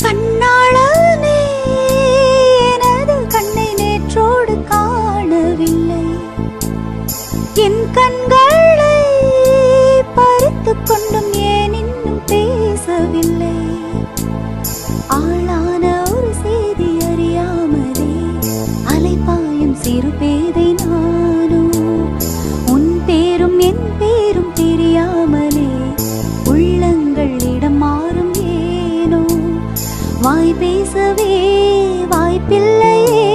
கண்ணாளனே எனது கண்ணை நேற்றோடு காணவில்லை, என் கண்களை பறித்துக் கொண்டும் ஏன் இன்னும் பேசவில்லை. ஆளான ஒரு செய்தி அறியாமலே அலைபாயும் சிறு பேதை நானோ, உன் பேரும் என் பேரும் தெரியாமலே உள்ளங்கள் இடம் மாறும் ஏனோ. வாய் பேசவே வாய்ப்பில்லையே,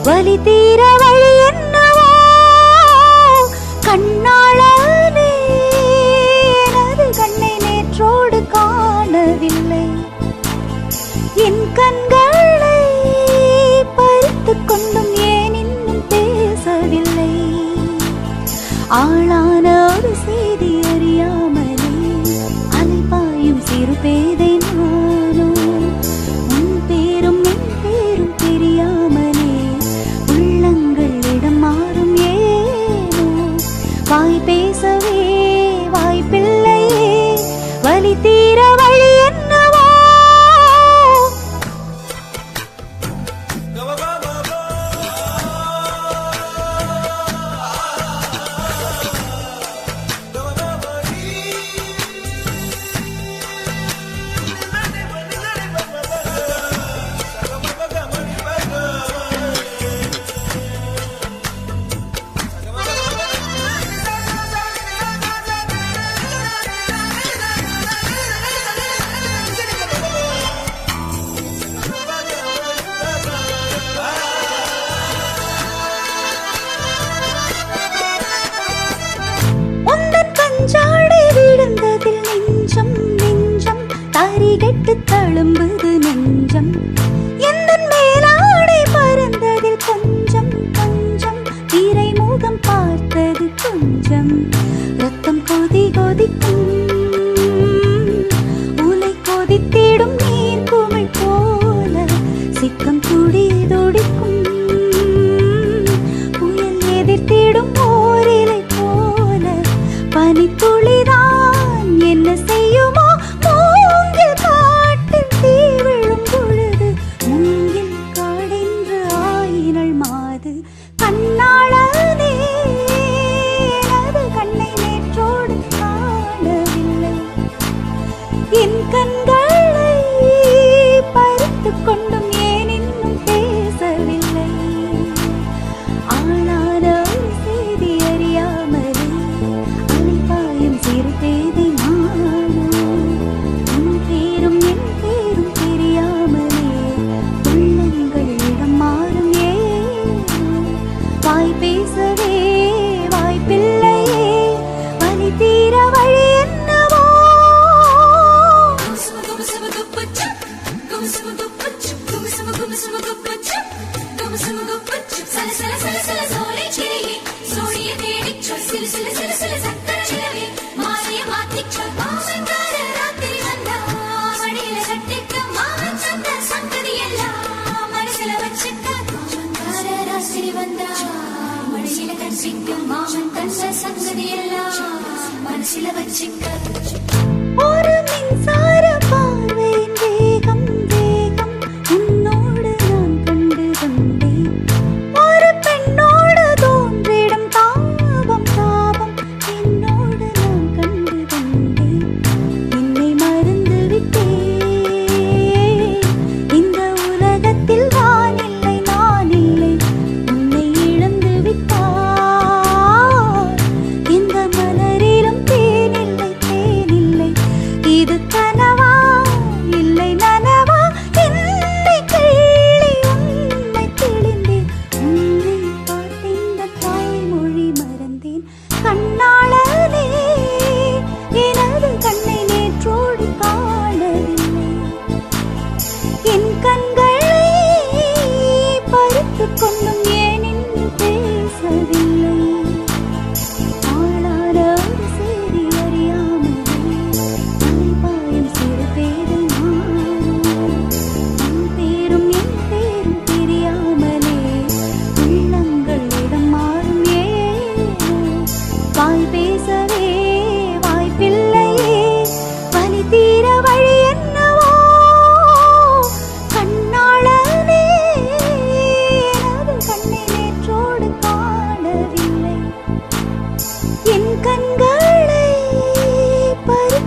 வலி தீர வழி என்னவோ. கண்ணாளனே எனது கண்ணை நேற்றோடு காணவில்லை, என் கண்களை பறித்துக் கொண்டும் ஏன் இன்னும் பேசவில்லை. ஆளான ஒரு செய்தி அறியாமலே அலைபாயும் சிறு பேதை நானோ, உன் பேரும் என் பேரும் தெரியாமலே உள்ளங்கள் இடம் மாறும் ஏனோ. வாய் பேசவே வாய்ப்பில்லையே, வலி தீர வழி என்னவோ. தரிகெட்டு தழும்புது நெஞ்சம், எந்தன் மேலாடை பறந்ததில் கொஞ்சம் கொஞ்சம் திரைமுகம் பார்த்தது கொஞ்சம். ரத்தம் கொதி கொதிக்கும், உலை கொதித்திடும் நீர் குமிழ் போல சித்தம் துடி துடிக்கும். புயல் எதிர்த்திடும் ஓரிலை போல பனித்துளிதான் என்ன செய்யுமோ. கண்ணாளனே எனது கண்ணை நேற்றோடு காணவில்லை, என் கண்களை பறித்துக் கொண்டும் ஏன் இன்னும் பேசவில்லை. ஆளான ஒரு செய்தி அறியாமலே அலைபாயும் சிறு பேதை நானோ, உன் பேரும் என் பேரும் தெரியாமலே உள்ளங்கள் இடம் மாறும் ஏனோ. வாய் பேசவே வாய்ப்பில்லையே, வலி தீர வழி என்னவோ. ஒரு மின்சார பார்வையின் வேகம் வேகம் உன்னோடு நான் கண்டு கொண்டேன். ஒரு பெண்ணோடு தோன்றிடும் தாபம் தாபம் என்னோடு நான் கண்டு கொண்டேன். என்னை மறந்து விட்டேன், இந்த உலகத்தில் நான் இல்லை நான் இல்லை. உன்னை இழந்து விட்டார், இந்த மலரிலும் தேனில்லை என் கண்களை பறி